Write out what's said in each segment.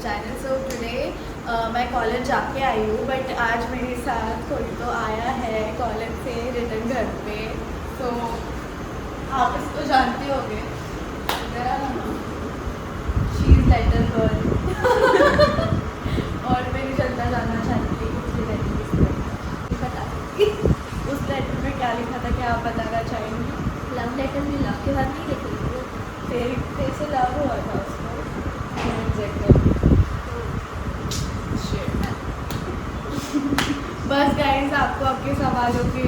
Channel. So today मैं college जाके आई हूँ, बट आज मेरे साथ कोई तो आया है कॉलेज से रिटर्न घर पे। तो आप इसको जानते होंगे, शी इज़ लेटर गर्ल और मेरी जनता जानना चाहती है कि बता उस लेटर में क्या लिखा था, क्या आप बताना चाहेंगे? लव लेटर में लव के बाद नहीं लिखेंगे, तेरे से लव हुआ था उसको। बस गाइस, आपको आपके सवालों के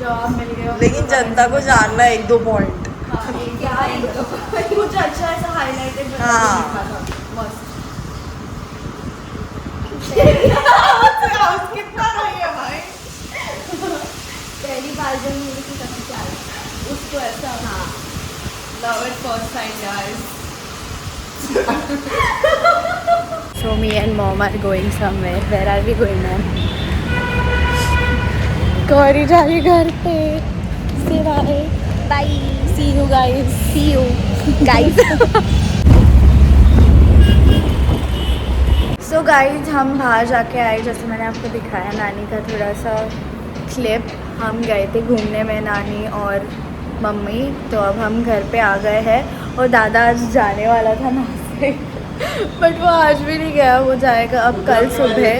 जवाब मिल गए होंगे। लेकिन जनता को जानना है 1-2 पॉइंट। हाँ, क्या कुछ अच्छा ऐसा हाईलाइटेड हाँ। मस्त। कितना रही है भाई। पहली बार जब मेरे की कभी प्यार उसको ऐसा, हाँ, love at first sight guys. So me and mom are going somewhere. Where are we going, mom? Gauri जा रही घर पे। Say bye. Bye, See you guys. See you guys. So guys, हम बाहर जाके आए, जैसे मैंने आपको दिखाया नानी का थोड़ा सा क्लिप। हम गए थे घूमने में, नानी और मम्मी। तो अब हम घर पे आ गए हैं और दादा आज जाने वाला था नासिक बट वो आज भी नहीं गया, वो जाएगा अब कल सुबह।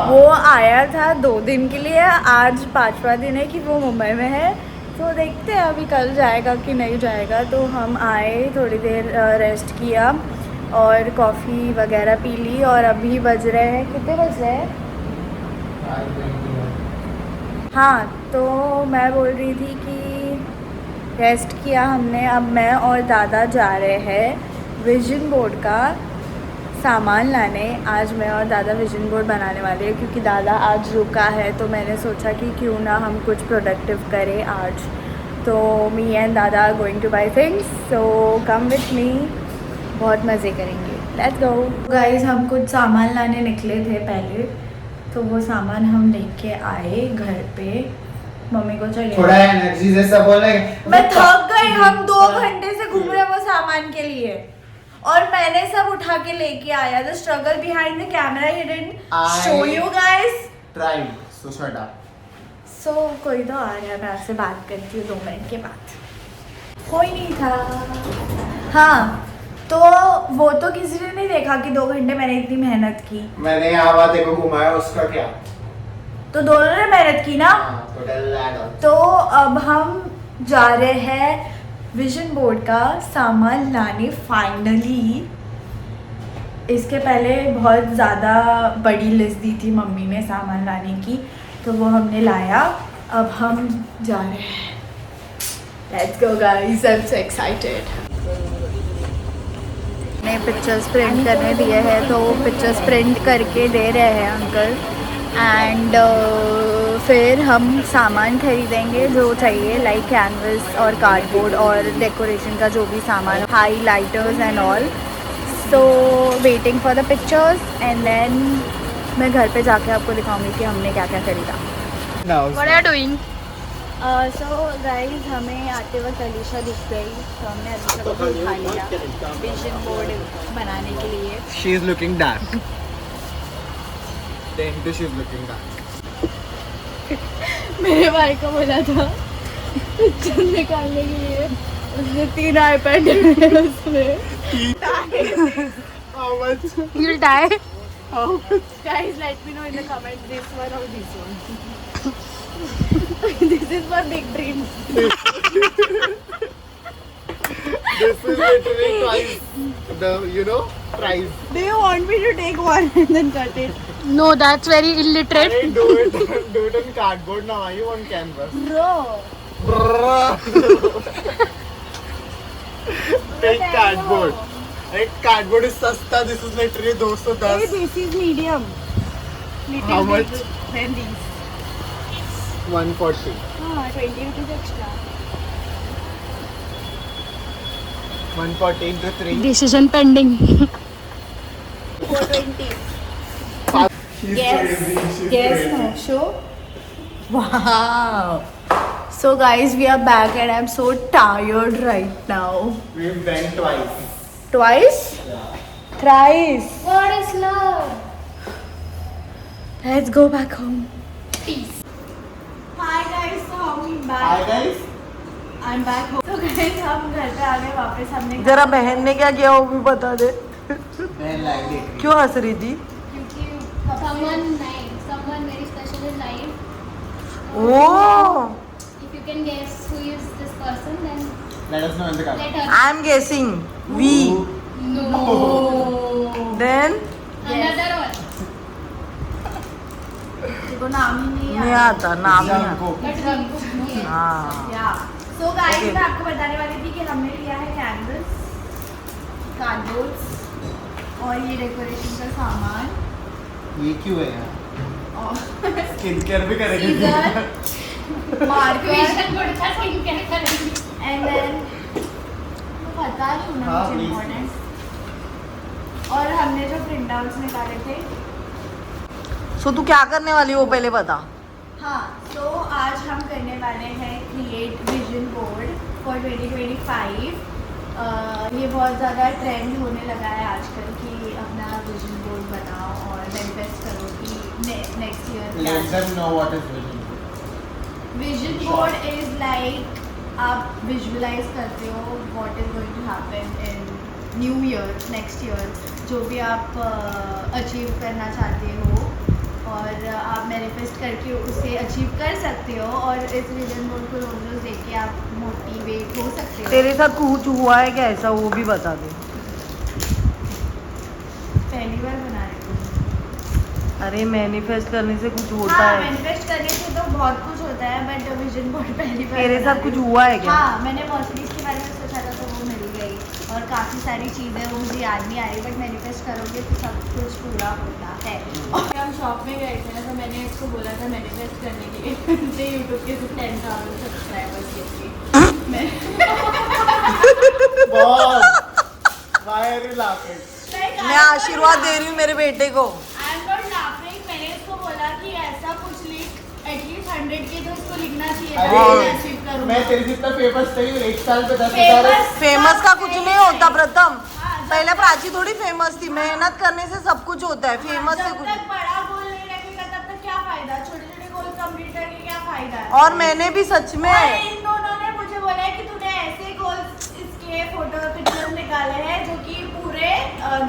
वो आया था 2 दिन के लिए, आज 5वां दिन है कि वो मुंबई में है। तो देखते हैं अभी कल जाएगा कि नहीं जाएगा। तो हम आए, थोड़ी देर रेस्ट किया और कॉफ़ी वगैरह पी ली और अभी बज रहे हैं, कितने बज रहे हैं? हाँ, तो मैं बोल रही थी कि रेस्ट किया हमने, अब मैं और दादा जा रहे हैं विजन बोर्ड का सामान लाने। आज मैं और दादा विजन बोर्ड बनाने वाले हैं क्योंकि दादा आज रुका है, तो मैंने सोचा कि क्यों ना हम कुछ प्रोडक्टिव करें आज। तो मी एंड दादा are going to buy things, so come with me, बहुत मज़े करेंगे। Let's go guys. हम कुछ सामान लाने निकले थे पहले, तो वो सामान हम लेके आए घर पे। मम्मी को चाहिए थोड़ा एनर्जी जैसा बोलना है। मैं थक गई, हम 2 घंटे से घूम रहे हैं वो सामान के लिए और मैंने सब उठा के लेके आया। The struggle behind the camera he didn't show you guys. Tried so shut up. So कोई तो आ गया, मैं आपसे बात करती हूँ 2 मिनट के बाद। कोई नहीं था। हाँ, तो वो तो किसी ने नहीं देखा कि 2 घंटे मैंने इतनी मेहनत की। मैंने यहाँ बातें को घुमाया, उसका क्या? तो दोनों ने मेहनत की ना। तो डल लगा। तो अब हम जा रहे हैं विजन बोर्ड का सामान लाने फाइनली। इसके पहले बहुत ज़्यादा बड़ी लिस्ट दी थी मम्मी ने सामान लाने की, तो वो हमने लाया। अब हम जा रहे हैं। Let's go guys, I am so excited. ने पिक्चर्स प्रिंट करने दिए हैं, तो पिक्चर्स प्रिंट करके दे रहे हैं अंकल। एंड फिर हम सामान खरीदेंगे जो चाहिए, लाइक कैनवस और कार्डबोर्ड और डेकोरेशन का जो भी सामान, highlighters and all. So waiting for the pictures and then मैं घर पे जाके आपको दिखाऊंगी कि हमने क्या क्या खरीदा। What are you doing? So guys, हमें आते वक्त अलीशा दिख गई, तो हमने अलीशा को भी उठा लिया विजन बोर्ड बनाने के लिए। She is looking dark. Then she is looking dark. मेरे भाई को बोला था पिक्चर निकालने के लिए, उसने 3 आईपैड उसमें। How much? You'll die. How much? Guys, let me know in the comments this one or this one. This is for big dreams. This is literally twice the price. Do you want me to take one and then cut it? No, that's very illiterate. Hey, do it on cardboard now. You on canvas? Bro. Take cardboard. Hey, cardboard is सस्ता. This is literally 210. Hey, this is medium. Little How bit much? than these. 140. 20 rupees extra. 140 into 3. Decision pending. 420. She's Yes. crazy. She's Yes, crazy. no. Show. Wow. So guys, we are back and I'm so tired right now. We've been twice. Twice? Yeah. Thrice. What is love? Let's go back home. Peace. Hi guys, so I'm back. Hi guys. I'm back home. So guys, हम घर पे आ गए वापस. हमने जरा बहन ने क्या किया वो भी बता दे. बहन लाइक देख रही. क्यों हंस रही थी? क्योंकि Someone very special in life. Oh, If you can guess who is this person, then Let us know in the comments. let her. I'm guessing. We. No. Then Another one. देखो नाम ही नहीं नहीं याद. आता नाम नहीं आता. Jungkook. But Jungkook, yes. हाँ. Yeah. So guys, Okay. मैं आपको बताने वाली थी कि हमने लिया है कैंवस, कार्डबोर्ड्स और ये डेकोरेशन का सामान ये क्यों है यार? और स्किन केयर भी करेंगे. सीजर, मार्कर Vision board का skincare करेंगे. एंड देन पता नहीं ना हाँ, कुछ please. इम्पोर्टेंट. और हमने जो प्रिंट आउट्स निकाले थे. सो तू क्या करने वाली हो पहले बता. हाँ, तो आज हम करने वाले हैं क्रिएट विजन बोर्ड फॉर 2025. ये बहुत ज़्यादा ट्रेंड होने लगा है आजकल कि अपना विजन बोर्ड बनाओ और मैनिफेस्ट करो कि next Let year. them know what is vision. Vision board is like आप विजुअलाइज करते हो what is going to happen in new year, next year, जो भी आप अचीव करना चाहते हो और आप मैनिफेस्ट करके उसे अचीव कर सकते हो. और इस विजन बोर्ड को रोज रोज देख के आप मोटिवेट हो सकते हो. तेरे साथ कुछ हुआ है क्या ऐसा वो भी बता दे. पहली बार बना रहे हो. अरे मैनिफेस्ट करने से कुछ होता हाँ, है. मैनिफेस्ट करने से तो बहुत कुछ होता है बट विजन बोर्ड पहली बार तेरे बना साथ रही कुछ हूँ. हुआ है क्या? हाँ, मैंने मर्सिडीज के बारे में सोचा था तो वो मिल गई और काफ़ी सारी चीज़ें वो मुझे याद नहीं आ रही बट मैनिफेस्ट करोगे तो सब कुछ पूरा होता है. और हम शॉप में गए थे ना तो मैंने इसको बोला था मैनिफेस्ट करने के लिए मुझे यूट्यूब के 10,000 सब्सक्राइबर्स लेके मैं Boss. Why are you laughing? मैं आशीर्वाद दे रही हूँ मेरे बेटे को. I am not laughing. मैंने इसको बोला कि ऐसा कुछ लिख एटलीस्ट 100K तो इसको लिखना चाहिए था अरे, मैं अचीव करूँगा. मैं तेरे जितना फेमस नहीं हूँ. एक साल पे 10,000. फेमस का कुछ नहीं होता प्रथम. हाँ, जब पहले तक- प्राची थोड़ी फेमस थी. मेहनत करने से सब कुछ होता है. फेमस से जब कुछ. तक बड़ा गोल नहीं रखेगा तब तक क्या फायदा. छोटे छोटे गोल कंप्लीट करके क्या फायदा है. और मैंने भी सच में और इन दोनों ने मुझे बोला है कि तूने ऐसे गोल इसके फोटो पिक्चर्स निकाले हैं जो कि पूरे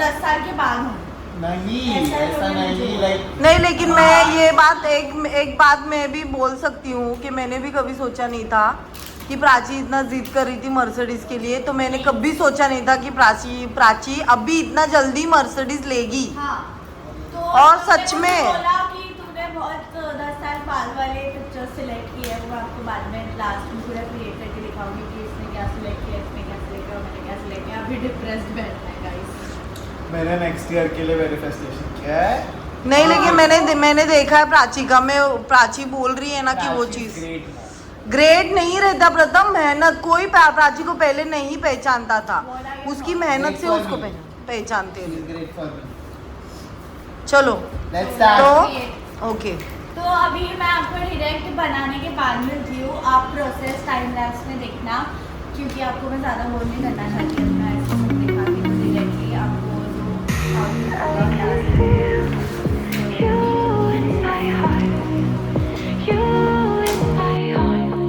10 साल के बाद हों. नहीं ऐसा ऐसा नहीं नहीं. मुझे। लाइक नहीं, लेकिन मैं ये बात एक बात मैं भी बोल सकती हूँ कि मैंने भी कभी सोचा नहीं था कि प्राची इतना जिद कर रही थी मर्सिडीज के लिए. तो मैंने कभी सोचा नहीं था कि प्राची अभी इतना जल्दी मर्सिडीज लेगी. हाँ, तो और तुमने सच मुझे में- बोला कि तूने बहुत 10 साल बाद वाले पिक्चर्स सिलेक्ट किए हैं. वो आपको बाद में लास्ट में पूरा क्रिएट करके दिखाऊंगी कि इसने क्या सिलेक्ट किया, इसने क्या सिलेक्ट किया और मैंने क्या सिलेक्ट किया. अभी डिप्रेस्ड बैठना है गाइस. मैंने नेक्स्ट ईयर के लिए मैनिफेस्टेशन किया है. नहीं, लेकिन मैंने देखा है प्राची का. मैं प्राची बोल रही है ना कि वो चीज ग्रेट नहीं रहता प्रथम. मेहनत कोई प्राची को पहले नहीं पहचानता था. उसकी मेहनत से उसको पहचानते थे. Great for me. चलो लेट्स तो स्टार्ट. ओके. तो अभी मैं आपको डायरेक्ट बनाने के बाद मिलती हूँ. आप प्रोसेस टाइम लैप्स में देखना क्योंकि आपको मैं ज़्यादा बोर नहीं करना चाहती. अपना ऐसे सब दिखा के तो डायरेक्टली आपको I can feel you in my heart, you in my arms.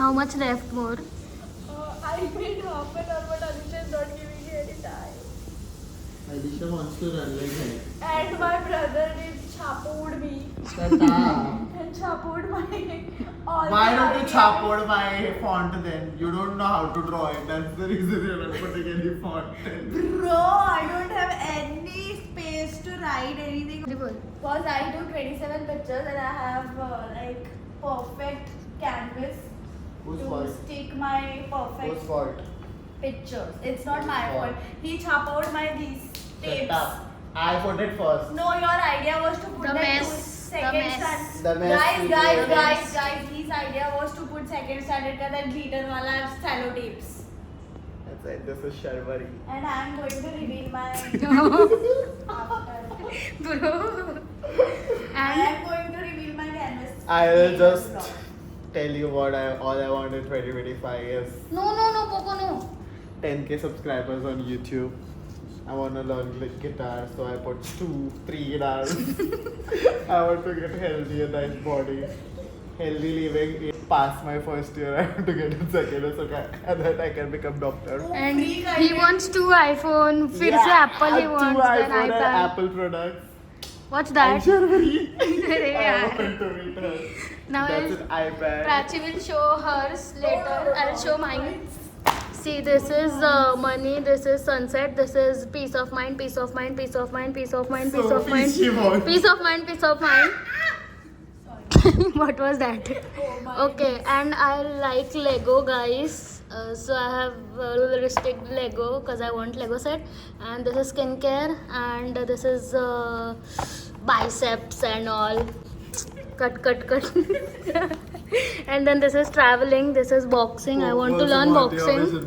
How much left more? I made half an hour but Alisha is not giving me any time. Alisha wants to run like hell. And my brother is chapod me Shut up. and chapod my all Why the don't you ideas. chapboard my font then? You don't know how to draw it. That's the reason you're not putting any font. Bro, I don't have any space to write anything. Beautiful. Because I do 27 pictures and I have like perfect canvas Whose to fault? stick my Whose perfect fault? pictures. It's not my Whose fault? fault. He chapod my these Shut tapes. up. I put it first. No, your idea was to put The that mess. to The second mess. standard. The mess Guys, is guys, the guys, mess. guys. His idea was to put second standard का that glitter वाला cello tapes. That's it. This is Sharvari. And I'm going to reveal my Bro. I And am going to reveal my canvas. I'll just tell you what all I want in 2025 is no, Poco, no. 10k subscribers on YouTube. I want to learn guitar, so I put 2-3 guitars. I want to get healthy, a nice body. Healthy living. Pass my first year, I have to get in second year, so and then I can become doctor. And he wants 2 iPhone. फिर से Apple he wants. Two Then iPhone and iPad. Apple products. What's I'm that? Sharvari. अरे I यार. want to meet her. Now That's an iPad. Prachi will show hers later. I'll show mine. See, this is money. This is sunset. This is peace of mind. Peace of mind. Peace of mind. Peace of mind. Peace of mind. peachy one. Peace of mind. Peace of mind. What was that? Okay, and I like Lego, guys. So I have restricted Lego because I want Lego set. And this is skincare, and this is biceps and all. Cut. And then this is traveling. This is boxing. I want to learn boxing.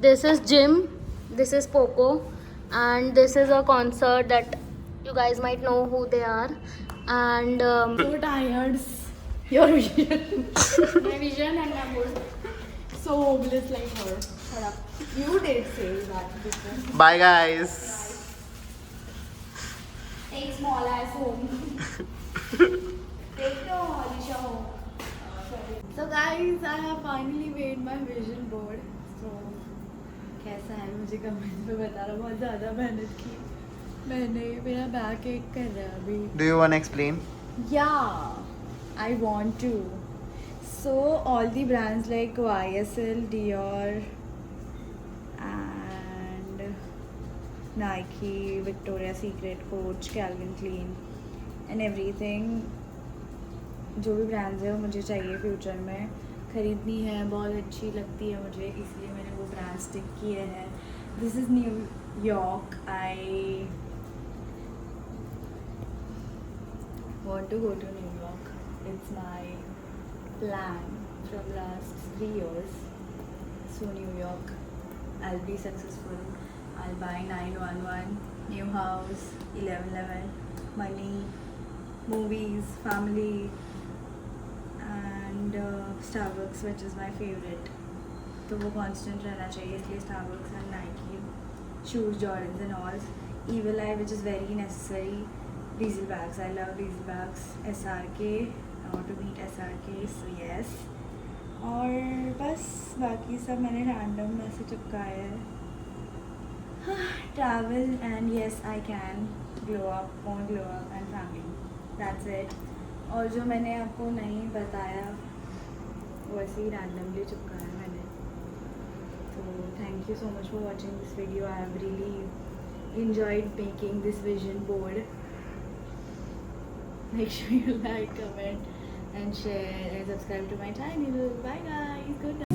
This is gym. This is Poco, and this is a concert that you guys might know who they are. And So tired. Your vision. my vision and my goal. So hopeless like her. Shut up. You did say that before. Bye, guys. Take small ass home. Take your Alisha home. So guys, I have finally made my vision board. So कैसा है मुझे comment में बताना. बहुत ज़्यादा मेहनत की मैंने. मेरा बैक एक कर रहा है अभी. Do you want to explain? Yeah, I want to. So all the brands like YSL, Dior, and Nike, Victoria's Secret, Coach, Calvin Klein, and everything. जो भी ब्रांड्स है वो मुझे चाहिए फ्यूचर में खरीदनी है. बहुत अच्छी लगती है मुझे, इसलिए मैंने वो ब्रांड्स टिक किए हैं. This is New York. I want to go to New York. It's my plan from last 3 years. So New York, I'll be successful. I'll buy 911, new house, 1111, money, movies, family, and Starbucks, which is my favorite. तो वो constant रहना चाहिए, इसलिए Starbucks and Nike, shoes, Jordans and all. Evil Eye, which is very necessary. Diesel bags, I love diesel bags. SRK, I want to meet SRK, so yes. और बस बाकी सब मैंने रैंडम में से चिपकाया है. Travel and yes I can glow up, more glow up and family. That's it. और जो मैंने आपको नहीं बताया वैसे ही रैंडमली चिपकाया मैंने. So thank you so much for watching this video. I have really enjoyed making this vision board. Make sure you like, comment and share and subscribe to my channel. Bye guys. Good night.